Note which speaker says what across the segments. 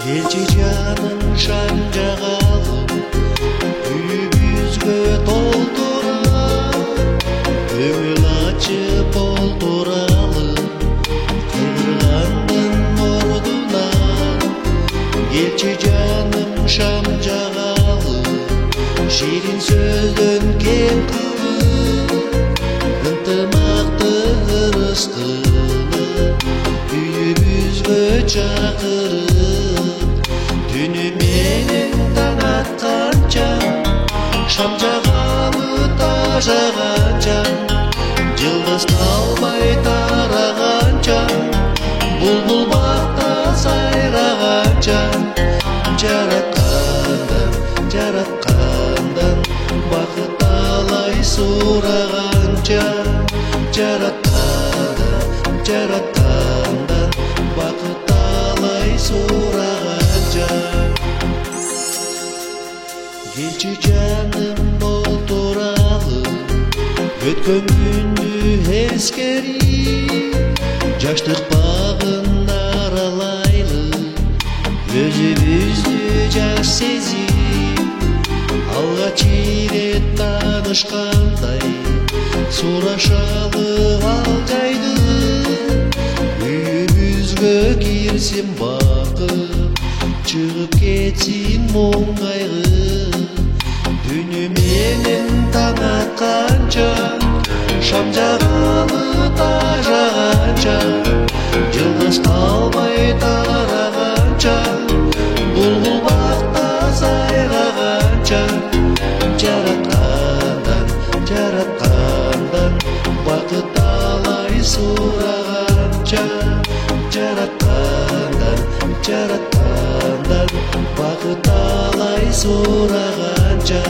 Speaker 1: Келші жаның шамжағалы, үйімізге толтыра, көңіл açып бол туралы, қырғандың ордынан. Келші жаның шамжағалы, шерин сөзден кем қылып, ынтымақты ырыстылы, үйімізге чақырып. Түні менен таң атқанша, шам жағалы тажағанша, жылдыз қалмай тарағанша, бұлбұл бақта сайрағанша, жаратқандан бақыт алай сұрағанша, жаратқандан бақыт алай сұрағанша. Келші жаным бол туралы, өткен күнді ескеріп, жаштық бағын аралайлы, өзімізді жас сезіп, алғаш рет танышқандай, сұрашалы ал жайды, үйімізге кірсем бақыт, шығып кетсін мұң қайғы. Түні менен таң атқанша, шам жағалы тажағанша, жылдыз қалмай тарағанша, бұлбұл бақта сайрағанша, жаратқандан бақыт алай сұрағанша, жаратқандан бақыт алай сұрағанша.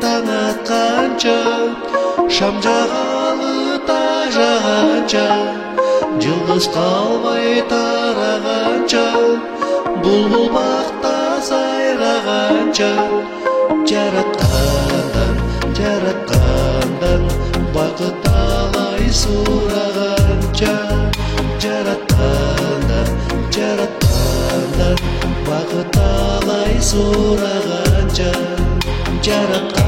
Speaker 1: Таң атқанша, шам жағалы тажағанша, жылдыз қалмай тарағанша, бұлбұл бақта сайрағанша, жаратқандан бақыт алай сұрағанша, жаратқандан бақыт алай сұрағанша, жаратқандан